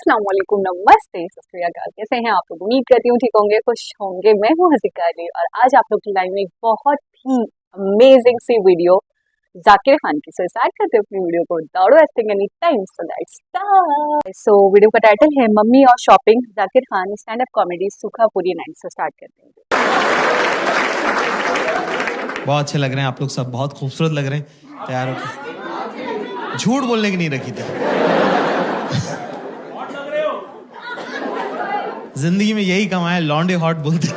अस्सलाम वालेकुम, नमस्ते, सत श्री अकाल। कैसे हैं आप लोग? उम्मीद करती हूँ ठीक होंगे, खुश होंगे। मैं हूँ हसीका अली और आज आप लोग की लाइव में एक बहुत ही अमेजिंग सी वीडियो जाकिर खान की। सो स्टार्ट करते हैं अपनी वीडियो को without wasting any time. So let's start. So video का टाइटल है मम्मी और shopping, Zakir Khan stand up comedy Sukhapuri night. से स्टार्ट करते हैं। बहुत अच्छे लग रहे हैं आप लोग सब, बहुत खूबसूरत लग रहे हैं। तैयार हो? झूठ बोलने की नहीं रखी थी। जिंदगी में यही कमाया, लॉन्डे हॉट बोलते।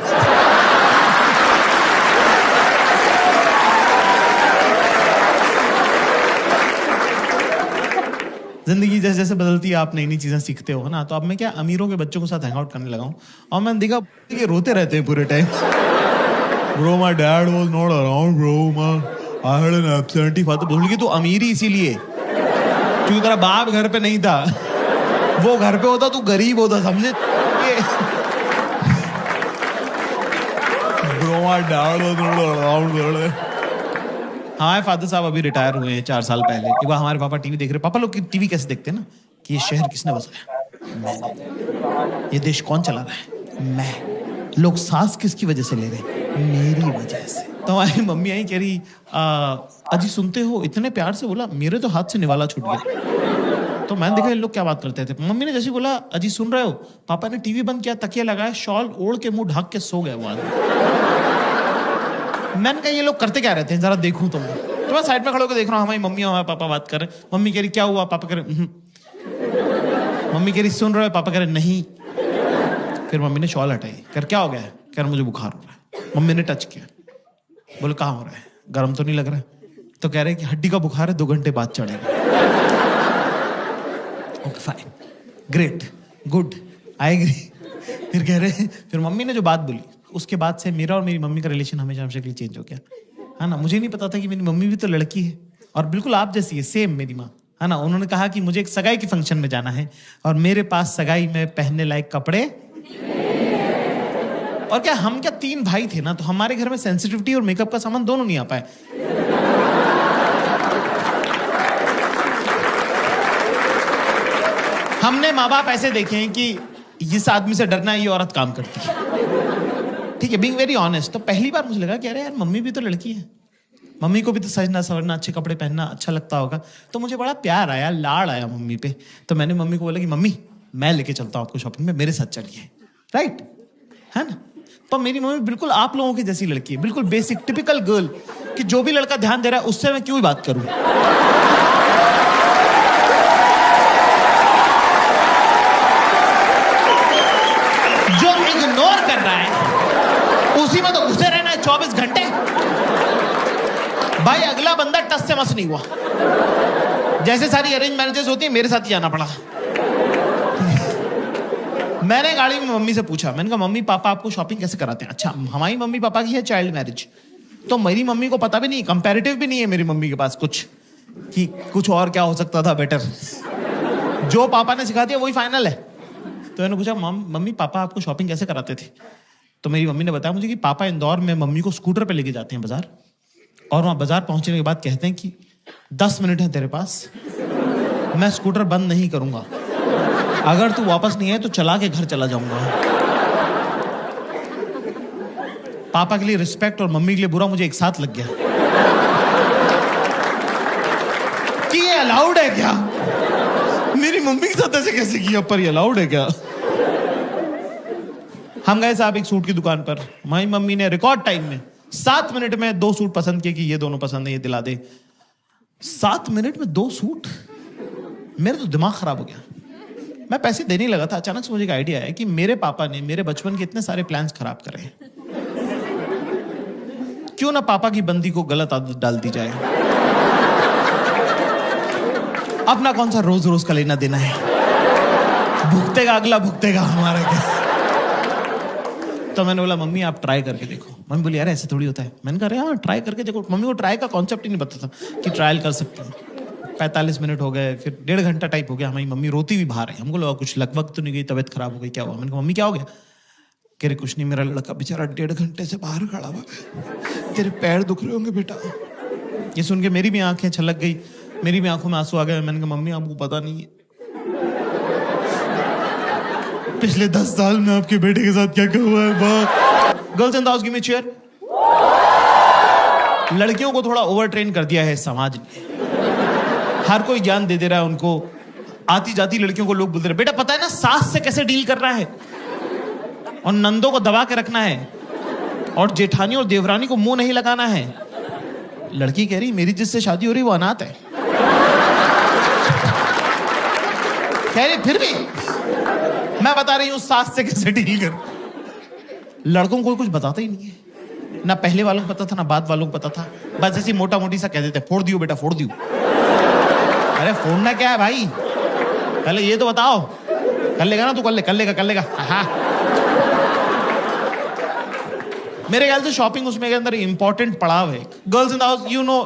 जिंदगी जैसे जैसे बदलती है आप नई नई चीजें सीखते हो ना। तो अब मैं क्या अमीरों के बच्चों के साथ हैंग आउट करने लगा हूं और मैंने देखा ये रोते रहते हैं पूरे time. Bro, my dad was not around, bro. I had an absentee father. बोल कि तू अमीर ही इसीलिए क्योंकि तेरा बाप घर पे नहीं था। वो घर पे होता तू गरीब होता, समझे? Bro, my dad was not around, bro. हमारे फादर साहब अभी रिटायर हुए हैं 4 साल पहले। एक बार हमारे पापा टीवी देख रहे। पापा लोग की टीवी कैसे देखते हैं ना कि ये शहर किसने बसाया? मैं। ये देश कौन चला रहा है? मैं। लोग सांस किसकी वजह से ले रहे हैं? मेरी वजह से। तो हमारी मम्मी आई कह रही अजी सुनते हो? इतने प्यार से बोला, मेरे तो हाथ से निवाला छूट गया। तो मैंने देखा ये लोग क्या बात करते थे। मम्मी ने जैसे बोला अजी सुन रहे हो, पापा ने टीवी बंद किया, तकिया लगाया, शॉल ओढ़ के मुंह ढक के सो गए वो आदमी। मैंने कहा ये लोग करते क्या रहते हैं, जरा देखूं तो मैं साइड में खड़े होकर देख रहा हूँ। हमारी मम्मी और हमारे पापा बात कर रहे हैं। मम्मी कह रही क्या हुआ? पापा कह रहे मम्मी कह रही सुन रहे हो? पापा कह रहे नहीं। फिर मम्मी ने शॉल हटाई, कर क्या हो गया है? कह रहा मुझे बुखार हो रहा है। मम्मी ने टच किया, बोले कहाँ हो रहा है? गर्म तो नहीं लग रहा है? तो कह रहे कि हड्डी का बुखार है, 2 घंटे बाद चढ़ेगा। Okay fine, great, good, I agree. फिर कह रहे, फिर मम्मी ने जो बात बोली उसके बाद से मेरा और मेरी मम्मी का रिलेशन हमेशा हमेशा के लिए चेंज हो गया, है ना। मुझे नहीं पता था कि मेरी मम्मी भी तो लड़की है और बिल्कुल आप जैसी है, सेम मेरी माँ, है ना। उन्होंने कहा कि मुझे एक सगाई के फंक्शन में जाना है और मेरे पास सगाई में पहनने लायक कपड़े। और क्या हम क्या 3 भाई थे ना, तो हमारे घर में सेंसिटिविटी और मेकअप का सामान दोनों नहीं आ पाए। हमने माँ बाप ऐसे देखे हैं कि इस आदमी से डरना है, ये औरत काम करती है, ठीक है, बीइंग वेरी ऑनेस्ट। तो पहली बार मुझे लगा कि अरे यार मम्मी भी तो लड़की है, मम्मी को भी तो सजना सवरना, अच्छे कपड़े पहनना अच्छा लगता होगा। तो मुझे बड़ा प्यार आया, लाड़ आया मम्मी पे। तो मैंने मम्मी को बोला कि मम्मी मैं लेके चलता हूँ आपको शॉपिंग में, मेरे साथ चलिए, राइट, है ना। पर मेरी मम्मी बिल्कुल आप लोगों की जैसी लड़की है, बिल्कुल बेसिक टिपिकल गर्ल, कि जो भी लड़का ध्यान दे रहा है उससे मैं क्यों बात करूं। जो इग्नोर कर रहा है उसी में तो घुसे रहना है 24 घंटे। भाई अगला बंदा टस से मस नहीं हुआ। जैसे सारी अरेंज मैरिजेस होती है, मेरे साथ ही जाना पड़ा। मैंने गाड़ी में मम्मी से पूछा, मैंने कहा मम्मी पापा आपको शॉपिंग कैसे कराते हैं? अच्छा, हमारी मम्मी पापा की है चाइल्ड मैरिज, तो मेरी मम्मी को पता भी नहीं, कंपैरेटिव भी नहीं है मेरी मम्मी के पास कुछ, कि कुछ और क्या हो सकता था बेटर। जो पापा ने सिखा दिया वही फाइनल है। तो मैंने पूछा मम्मी पापा आपको शॉपिंग कैसे कराते थे? तो मेरी मम्मी ने बताया मुझे कि पापा इंदौर में मम्मी को स्कूटर पे लेके जाते हैं बाजार, और वहां बाजार पहुंचने के बाद कहते हैं कि 10 मिनट है तेरे पास, मैं स्कूटर बंद नहीं करूंगा, अगर तू वापस नहीं आए तो चला के घर चला जाऊंगा। पापा के लिए रिस्पेक्ट और मम्मी के लिए बुरा मुझे एक साथ लग गया कि ये अलाउड है क्या? मेरी मम्मी के साथ ऐसे कैसे किया, पर ये अलाउड है क्या? हम गए साहब एक सूट की दुकान पर। हमारी मम्मी ने रिकॉर्ड टाइम में 7 मिनट में 2 सूट पसंद किए कि ये दोनों पसंद है, ये दिला दे। 7 मिनट में 2 सूट, मेरा तो दिमाग खराब हो गया। मैं पैसे देने ही लगा था, अचानक से मुझे एक आइडिया आया कि मेरे पापा ने मेरे बचपन के इतने सारे प्लान्स खराब करे हैं, क्यों ना पापा की बंदी को गलत आदत डाल दी जाए। अपना कौन सा रोज रोज का लेना देना है, भुगतेगा अगला, भुगतेगा हमारा क्या। तो मैंने बोला मम्मी आप ट्राई करके देखो। मम्मी बोली यार ऐसे थोड़ी होता है। मैंने कहा हाँ ट्राई करके देखो। मम्मी को ट्राई का कॉन्सेप्ट ही नहीं पता था कि ट्रायल कर सकते हैं। 45 मिनट हो गए, फिर 1.5 घंटा टाइप हो गया। हमारी मम्मी रोती हुई बाहर आई। हमको लगा कुछ लगभग तो नहीं गई, तबीयत खराब हो गई, क्या हुआ? मैंने कहा मम्मी क्या हो गया? कह रहे कुछ नहीं, मेरा लड़का बेचारा 1.5 घंटे से बाहर खड़ा हुआ, तेरे पैर दुख रहे होंगे बेटा। ये सुन के मेरी भी आंखें छलक गई, मेरी भी आंखों में आंसू आ गए। मैंने कहा मम्मी आपको पता नहीं है पिछले 10 साल में आपके बेटे के साथ क्या क्या हुआ है? Girls in the house give me chair. लड़कियों को थोड़ा ओवर ट्रेन कर दिया है समाज ने, हर कोई ज्ञान दे रहा है उनको। आती जाती लड़कियों को लोग बोलते रहे, बेटा पता है ना सास से कैसे डील करना है, और नंदों को दबा के रखना है, और जेठानी और देवरानी को मुंह नहीं लगाना है। लड़की कह रही मेरी जिससे शादी हो रही वो अनाथ है। कह रही फिर भी मैं बता रही हूं सास से कैसे डील कर। लड़कों को कुछ बताता ही नहीं है, ना पहले वालों को पता था ना बाद वालों को पता था। बस ऐसी मोटा मोटी सा कह देते फोड़ दियो बेटा फोड़ दियो। अरे फोड़ना क्या है भाई, पहले ये तो बताओ। कर लेगा ना तू, कर लेगा। हाँ मेरे ख्याल से शॉपिंग उसमें के अंदर इंपॉर्टेंट पड़ाव है। Girls in the house you know,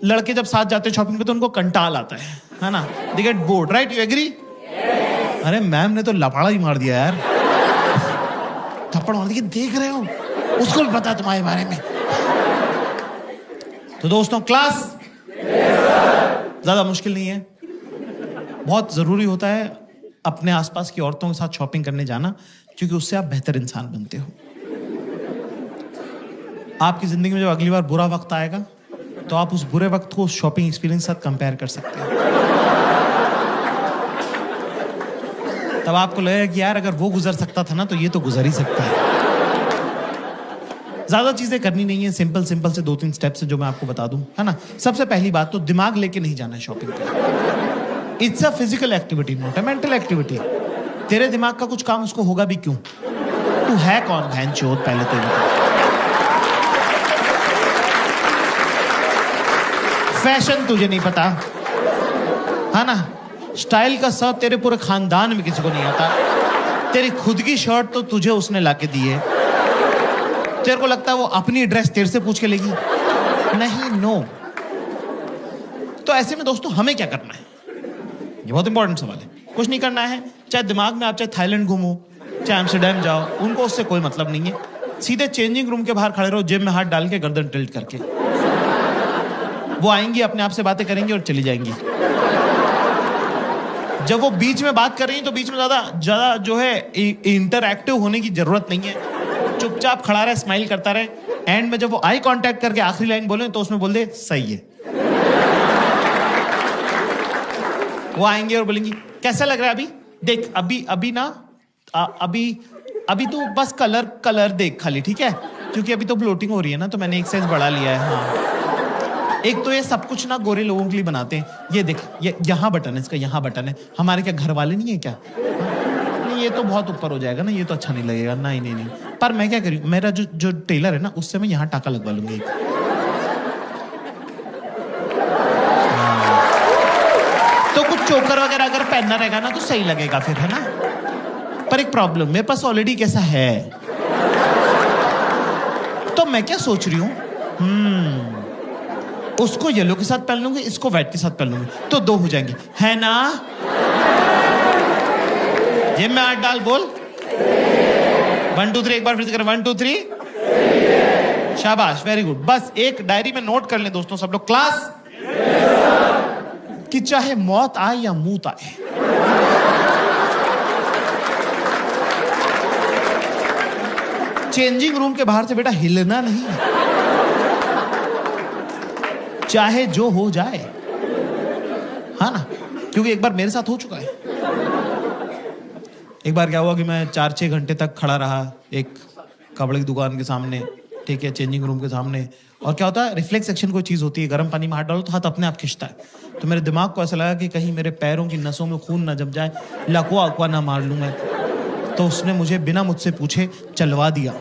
लड़के जब साथ जाते हैं शॉपिंग पे तो उनको कंटाल आता है ना, they get bored, right? You agree? अरे मैम ने तो लफाड़ा ही मार दिया यार, थप्पड़ मार दिया। देख रहे हो, उसको भी पता तुम्हारे बारे में। तो दोस्तों क्लास ज्यादा मुश्किल नहीं है, बहुत जरूरी होता है अपने आसपास की औरतों के साथ शॉपिंग करने जाना, क्योंकि उससे आप बेहतर इंसान बनते हो। आपकी जिंदगी में जब अगली बार बुरा वक्त आएगा तो आप उस बुरे वक्त को उस शॉपिंग एक्सपीरियंस के साथ कंपेयर कर सकते हैं। तब आपको लगेगा कि यार अगर वो गुजर सकता था ना तो ये तो गुजर ही सकता है। ज्यादा चीजें करनी नहीं है, सिंपल से 2-3 स्टेप्स जो मैं आपको बता दूं, है ना। सबसे पहली बात तो दिमाग लेके नहीं जाना है शॉपिंग पे। It's a physical activity, not a mental activity. तेरे दिमाग का कुछ काम उसको होगा भी क्यों? तू है कौन बहन चोद? पहले तो फैशन तुझे नहीं पता, है ना। स्टाइल का सब तेरे पूरे खानदान में किसी को नहीं आता। तेरी खुद की शर्ट तो तुझे उसने लाके दी है, तेरे को लगता है वो अपनी ड्रेस तेरे से पूछ के लेगी? नहीं, नो। तो ऐसे में दोस्तों हमें क्या करना है, ये बहुत इंपॉर्टेंट सवाल है। कुछ नहीं करना है, चाहे दिमाग में आप चाहे थाईलैंड घूमो, चाहे एम्स्टर्डम जाओ, उनको उससे कोई मतलब नहीं है। सीधे चेंजिंग रूम के बाहर खड़े रहो, जेब में हाथ डाल के, गर्दन टिल्ट करके। वो आएंगी, अपने आप से बातें करेंगी और चली जाएंगी। जब वो बीच में बात कर रही है तो बीच में ज्यादा जो है इंटरएक्टिव होने की जरूरत नहीं है। चुपचाप खड़ा रहे, स्माइल करता रहे। एंड में जब वो आई कांटेक्ट करके आखिरी लाइन बोले तो उसमें बोल दे सही है। वो आएंगे और बोलेंगी कैसा लग रहा है अभी? देख अभी ना अभी तू बस कलर देख खाली, ठीक है? क्योंकि अभी तो ब्लोटिंग हो रही है ना, तो मैंने एक साइज बढ़ा लिया है। हाँ, एक तो ये सब कुछ ना गोरे लोगों के लिए बनाते हैं। ये देख, ये यहाँ बटन है, इसका यहाँ बटन है। हमारे क्या घर वाले नहीं है क्या? नहीं, ये तो बहुत ऊपर हो जाएगा ना, ये तो अच्छा नहीं लगेगा। नहीं। पर मैं क्या करूँ, मेरा जो टेलर है ना, उससे मैं यहाँ टाका लगवा लूंगी एक। तो कुछ चोकर वगैरह अगर पहनना रहेगा ना तो सही लगेगा फिर, है ना। पर एक प्रॉब्लम, मेरे पास ऑलरेडी कैसा है, तो मैं क्या सोच रही हूँ, उसको येलो के साथ पहन लूंगी, इसको व्हाइट के साथ पहन लूंगी, तो 2 हो जाएंगे, है ना। ये मैं हाथ डाल, बोल 1 2 3, एक बार फिर से करें 1 2 3। शाबाश, वेरी गुड। बस एक डायरी में नोट कर लें दोस्तों सब लोग, क्लास, कि चाहे मौत आए या मूत आए, चेंजिंग रूम के बाहर से बेटा हिलना नहीं, चाहे जो हो जाए, हाँ ना। क्योंकि एक बार मेरे साथ हो चुका है। एक बार क्या हुआ कि मैं 4-6 घंटे तक खड़ा रहा एक कपड़े की दुकान के सामने, ठीक है, चेंजिंग रूम के सामने। और क्या होता है, रिफ्लेक्स एक्शन कोई चीज होती है, गर्म पानी में हाथ डालो तो हाथ अपने आप खिंचता है। तो मेरे दिमाग को ऐसा लगा कि कहीं मेरे पैरों की नसों में खून ना जम जाए, लकवा अकवा ना मार लूं मैं। तो उसने मुझे बिना मुझसे पूछे चलवा दिया।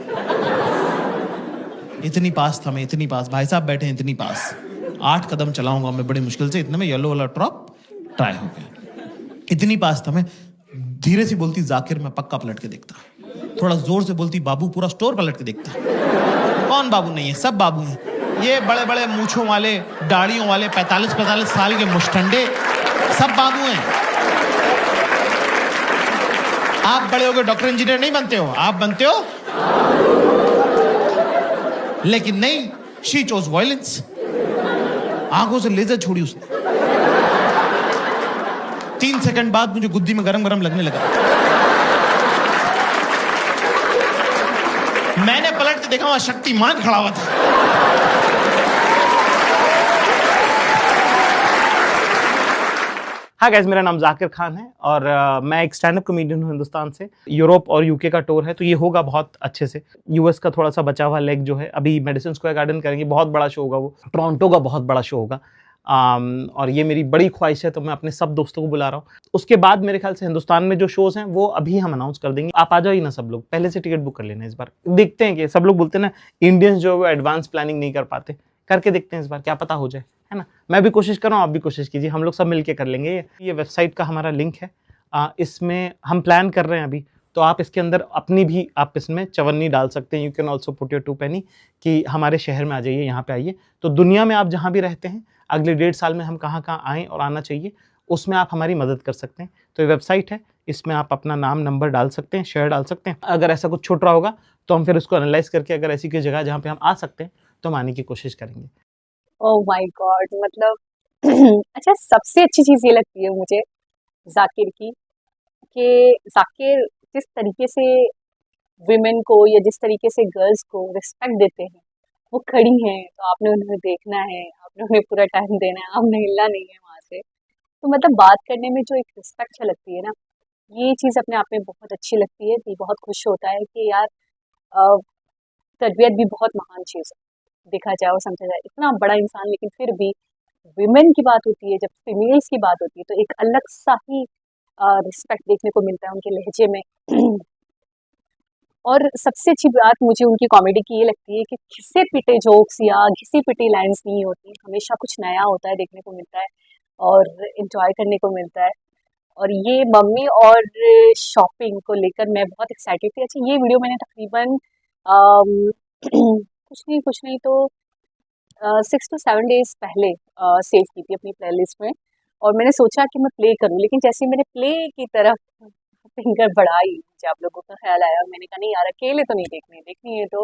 इतनी पास था मैं, इतनी पास, भाई साहब बैठे इतनी पास। 8 कदम चलाऊंगा मैं बड़ी मुश्किल से, इतने में येलो वाला ड्रॉप ट्राई हो गया। इतनी पास था मैं। धीरे से बोलती जाकिर, मैं पक्का पलट के देखता। थोड़ा जोर से बोलती बाबू, पूरा स्टोर पलट के देखता। कौन बाबू नहीं है, सब बाबू हैं। ये बड़े बड़े मूछों वाले, दाढ़ियों वाले, 45-45 साल के मुष्टंडे, सब बाबू हैं। आप बड़े होकर डॉक्टर इंजीनियर नहीं बनते हो, आप बनते हो, लेकिन नहीं, शी चोज वायलेंस। आंखों से लेजर छोड़ी उसने। 3 सेकंड बाद मुझे गुद्दी में गरम गरम लगने लगा। मैंने पलट के देखा, वहां शक्तिमान खड़ा हुआ था। हाँ गाइस, मेरा नाम जाकिर खान है और मैं एक स्टैंड अप कॉमेडियन हूँ हिंदुस्तान से। यूरोप और यूके का टूर है, तो ये होगा बहुत अच्छे से। यूएस का थोड़ा सा बचा हुआ लेग जो है, अभी मेडिसिन स्क्वायर गार्डन करेंगे, बहुत बड़ा शो होगा वो। टोरंटो का बहुत बड़ा शो होगा। और ये मेरी बड़ी ख्वाहिश है, तो मैं अपने सब दोस्तों को बुला रहा हूँ। उसके बाद मेरे ख्याल से हिंदुस्तान में जो शोज हैं वो अभी हम अनाउंस कर देंगे। आप आ जाओ ही ना सब लोग, पहले से टिकट बुक कर लेना इस बार। देखते हैं कि सब लोग बोलते हैं ना इंडियंस जो है वो एडवांस प्लानिंग नहीं कर पाते, करके देखते हैं इस बार, क्या पता हो जाए, है ना। मैं भी कोशिश कर रहा हूँ, आप भी कोशिश कीजिए, हम लोग सब मिलके कर लेंगे। ये वेबसाइट का हमारा लिंक है, इसमें हम प्लान कर रहे हैं अभी, तो आप इसके अंदर अपनी भी आप इसमें चवन्नी डाल सकते हैं। You can also put your 2 penny कि हमारे शहर में आ जाइए, यहाँ पे आइए। तो दुनिया में आप जहाँ भी रहते हैं, अगले 1.5 साल में हम कहाँ कहाँ आएँ और आना चाहिए, उसमें आप हमारी मदद कर सकते हैं। तो ये वेबसाइट है, इसमें आप अपना नाम नंबर डाल सकते हैं, शहर डाल सकते हैं। अगर ऐसा कुछ छूट रहा होगा तो हम फिर उसको एनालाइज करके अगर ऐसी कोई जगह जहाँ पे हम आ सकते हैं तो हम आने की कोशिश करेंगे। ओह माय गॉड, मतलब अच्छा, सबसे अच्छी चीज़ ये लगती है मुझे ज़ाकिर की, कि ज़ाकिर जिस तरीके से विमेन को या जिस तरीके से गर्ल्स को रिस्पेक्ट देते हैं, वो खड़ी हैं तो आपने उन्हें देखना है, आपने उन्हें पूरा टाइम देना है, आपने हिलना नहीं है वहाँ से। तो मतलब बात करने में जो एक रिस्पेक्ट लगती है ना, ये चीज़ अपने आप में बहुत अच्छी लगती है। दिल बहुत खुश होता है कि यार अ, तरबियत भी बहुत महान चीज़ है, देखा जाए और समझा जाए, इतना बड़ा इंसान लेकिन फिर भी विमेन की बात होती है, जब फीमेल्स की बात होती है तो एक अलग सा ही रिस्पेक्ट देखने को मिलता है उनके लहजे में। और सबसे अच्छी बात मुझे उनकी कॉमेडी की ये लगती है कि घिसे-पिटे जोक्स या घिसी-पिटी लाइन्स नहीं होती, हमेशा कुछ नया होता है, देखने को मिलता है और एन्जॉय करने को मिलता है। और ये मम्मी और शॉपिंग को लेकर मैं बहुत एक्साइटेड थी। अच्छा, ये वीडियो मैंने तकरीबन कुछ नहीं तो 6 टू 7 डेज़ पहले सेव की थी अपनी प्लेलिस्ट में, और मैंने सोचा कि मैं प्ले करूँ, लेकिन जैसे ही मैंने प्ले की तरफ फिंगर बढ़ाई, मुझे आप लोगों का ख़्याल आया और मैंने कहा नहीं यार, अकेले तो नहीं देखनी, देखनी है तो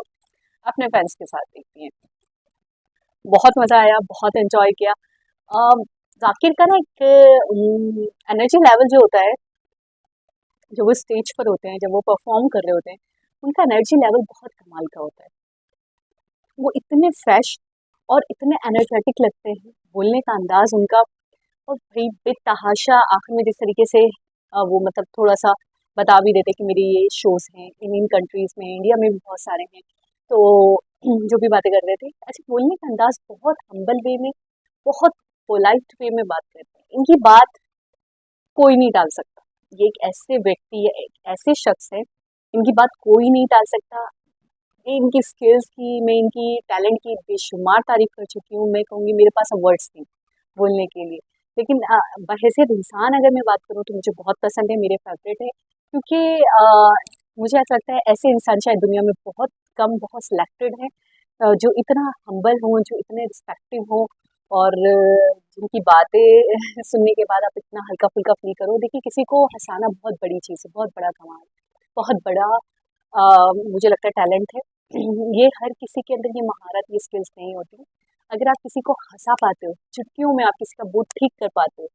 अपने फ्रेंड्स के साथ देखनी है। बहुत मज़ा आया, बहुत एन्जॉय किया। ज़ाकिर का ना एक एनर्जी लेवल जो होता है, जब वो स्टेज पर होते हैं, जब वो परफ़ॉर्म कर रहे होते हैं, उनका एनर्जी लेवल बहुत कमाल का होता है। वो इतने फ्रेश और इतने एनर्जेटिक लगते हैं, बोलने का अंदाज़ उनका, और भई बेतहाशा आखिर में जिस तरीके से वो मतलब थोड़ा-सा बता भी देते कि मेरे ये शोज़ हैं, इन कंट्रीज़ में, इंडिया में भी बहुत सारे हैं। तो जो भी बातें कर रहे थे, अच्छा बोलने का अंदाज़ बहुत हम्बल वे में, बहुत पोलाइट वे में बात करते हैं। इनकी बात कोई नहीं टाल सकता। ये एक ऐसे व्यक्ति है, एक ऐसे शख्स हैं, इनकी बात कोई नहीं टाल सकता। ये इनकी स्किल्स की, मैं इनकी टैलेंट की बेशुमार तारीफ़ कर चुकी हूँ। मैं कहूँगी मेरे पास वर्ड्स नहीं बोलने के लिए। लेकिन बहैसियत इंसान अगर मैं बात करूँ तो मुझे बहुत पसंद है, मेरे फ़ेवरेट है, क्योंकि मुझे ऐसा लगता है ऐसे इंसान शायद दुनिया में बहुत कम, बहुत सिलेक्टेड हैं, जो इतना हम्बल हों, जो इतने रिस्पेक्टिव हों, और जिनकी बातें सुनने के बाद आप इतना हल्का-फुल्का फ़ील करो। देखिए, किसी को हँसाना बहुत बड़ी चीज़ है, बहुत बड़ा कमाल है, बहुत बड़ा मुझे लगता है टैलेंट है। ये हर किसी के अंदर ये महारत, ये स्किल्स नहीं होती। अगर आप किसी को हँसा पाते हो, चुटकियों में आप किसी का मूड ठीक कर पाते हो।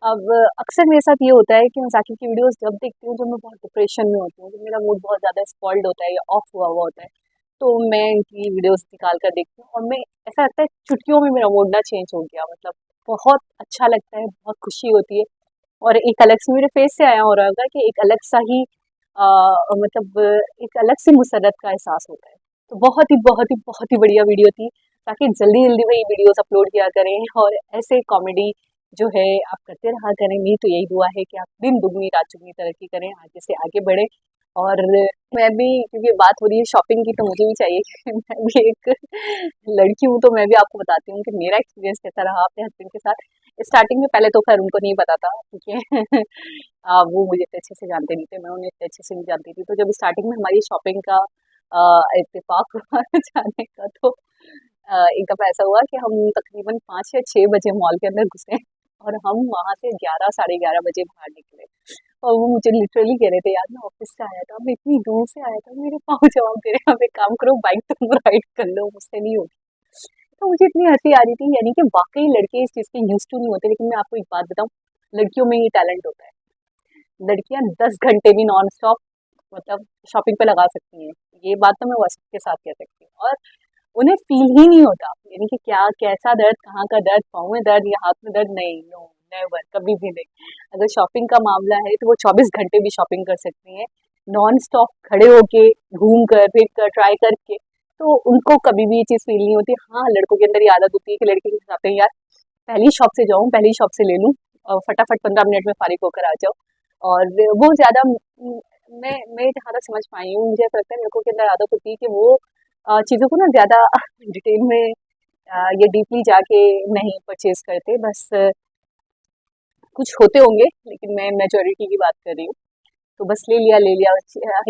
अब अक्सर मेरे साथ ये होता है कि मैं ज़ाकिर की वीडियोज़ जब देखती हूँ, जब मैं बहुत डिप्रेशन में होती हूँ, जब मेरा मूड बहुत ज़्यादा स्पॉइल्ड होता है या ऑफ हुआ हुआ होता है, तो मैं इनकी वीडियोज़ निकाल कर देखती हूँ, और मैं, ऐसा लगता है चुटकियों में मेरा मूड ना चेंज हो गया, मतलब बहुत अच्छा लगता है, बहुत खुशी होती है। और एक अलग से मेरे फेस से आया हो रहा होगा कि एक अलग सा ही मतलब एक अलग सी मुसर्रत का एहसास होता है। तो बहुत ही बढ़िया वीडियो थी, ताकि जल्दी-जल्दी वही वीडियोज़ अपलोड किया करें और ऐसे कॉमेडी जो है आप करते रहा करें। मेरी तो यही दुआ है कि आप दिन दुगनी रात चौगुनी तरक्की करें, आगे से आगे बढ़ें। और मैं भी, क्योंकि बात हो रही है शॉपिंग की, तो मुझे भी चाहिए कि मैं भी एक लड़की हूँ, तो मैं भी आपको बताती हूँ कि मेरा एक्सपीरियंस कैसा रहा अपने हस्बैंड के साथ। स्टार्टिंग में पहले तो खैर उनको नहीं पता था, क्योंकि वो मुझे इतने अच्छे से जानते नहीं थे, मैं उन्हें इतने अच्छे से नहीं जानती थी। तो जब स्टार्टिंग में हमारी शॉपिंग का इत्तेफाक हुआ जाने का, तो एक दफ़ा ऐसा हुआ कि हम तकरीबन 5 या 6 बजे मॉल के अंदर घुसे, और हम वहाँ से 11 साढ़े 11 बजे बाहर निकले। और वो मुझे लिटरली कह रहे थे, यार मैं ऑफिस से आया था, मैं इतनी दूर से आया था, मेरे पाँव जवाब दे रहे हैं, आप एक काम करो बाइक तुम राइड कर लो, मुझसे नहीं होगी। तो मुझे इतनी हंसी आ रही थी, यानी कि वाकई लड़के इस चीज़ के यूज टू नहीं होते। लेकिन मैं आपको एक बात बताऊं, लड़कियों में ये टैलेंट होता है। लड़कियां 10 घंटे भी नॉन स्टॉप मतलब शॉपिंग पे लगा सकती हैं। ये बात तो मैं वॉट्सएप के साथ कह सकती हूँ। और उन्हें फ़ील ही नहीं होता, यानी कि क्या कैसा दर्द, कहाँ का दर्द, पाँव में दर्द या हाथ में दर्द, नहीं, नो, नेवर, कभी भी नहीं। अगर शॉपिंग का मामला है तो वो 24 घंटे भी शॉपिंग कर सकती हैं, नॉन स्टॉप खड़े होके, घूम कर, फिर कर, ट्राई करके, तो उनको कभी भी ये चीज़ फ़ील नहीं होती। हाँ, लड़कों के अंदर ये आदत होती है कि लड़के के हिसाब से यार पहली शॉप से जाऊँ, पहली शॉप से ले लूँ और फटाफट 15 मिनट में फ़ारिग होकर आ जाऊँ। और वो ज़्यादा मैं जहाँ तक समझ पाई हूँ, मुझे ऐसा लगता है लड़कों के अंदर आदत होती है कि वो चीज़ों को ना ज़्यादा डिटेल में ये डीपली जाके नहीं परचेज़ करते। बस कुछ होते होंगे, लेकिन मैं मेजॉरिटी की बात कर रही हूँ। तो बस ले लिया,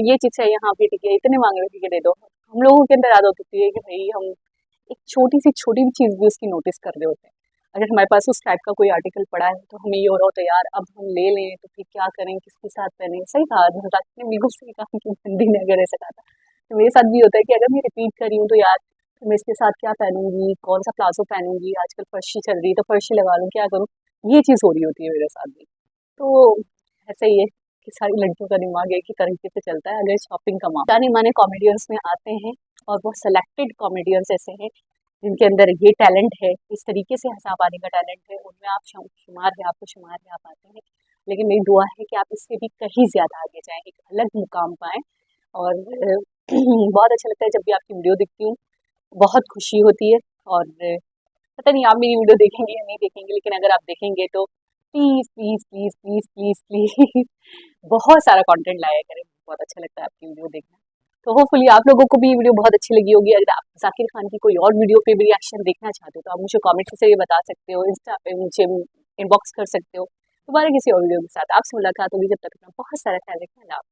ये चीज़ चाहिए, हाँ भी ठीक है, इतने माँग रहे हो, ठीक है दे दो। हम लोगों के अंदर आदत होती है कि भई हम एक छोटी भी चीज़ भी उसकी नोटिस कर रहे होते हैं। अगर हमारे पास उस टाइप का कोई आर्टिकल पड़ा है तो हमें ये हो रहा होता है यार अब हम ले लें तो फिर क्या करें, किसके साथ पहनें? सही कहा अनुराग ने, बिल्कुल सही कहा कि हिंदी ने अगर ऐसा कहा था। तो मेरे साथ भी होता है कि अगर मैं रिपीट कर रही हूँ तो यार मैं इसके साथ क्या पहनूँगी, कौन-सा प्लाज़ो पहनूँगी, आजकल फर्शी चल रही है तो फर्शी लगा लूँ, क्या करूँ? ये चीज़ हो रही होती है मेरे साथ भी। तो ऐसा ही है कि सारी लड़कियों का दिमाग एक ही तरीके से चलता है अगर शॉपिंग का मामला। जाने-माने कॉमेडियंस में आते हैं और वो सेलेक्टेड कॉमेडियंस ऐसे हैं जिनके अंदर ये टैलेंट है, इस तरीके से हँसा पाने का टैलेंट है, उनमें आप शुमार हैं, आपको शुमार हैं, आप आते हैं। लेकिन मेरी दुआ है कि आप इससे भी कहीं ज़्यादा आगे जाएँ, एक अलग मुकाम पाएँ। और बहुत अच्छा लगता है जब भी आपकी वीडियो दिखती हूँ, बहुत खुशी होती है। और पता नहीं आप मेरी वीडियो देखेंगे या नहीं देखेंगे, लेकिन अगर आप देखेंगे तो please, please, please, please, please, please बहुत सारा कंटेंट लाया करें। बहुत अच्छा लगता है आपकी वीडियो देखना। तो होपफुली आप लोगों को भी ये वीडियो बहुत अच्छी लगी होगी। अगर आप ज़ाकिर खान की कोई और वीडियो पे भी रिएक्शन देखना चाहते हो, तो आप मुझे कमेंट से ये बता सकते हो, इंस्टा पे मुझे इनबॉक्स कर सकते हो। दोबारा किसी और वीडियो के साथ आपसे मुलाकात होगी, जब तक अपना बहुत सारा ख्याल रखें। अल्लाह हाफ़िज़।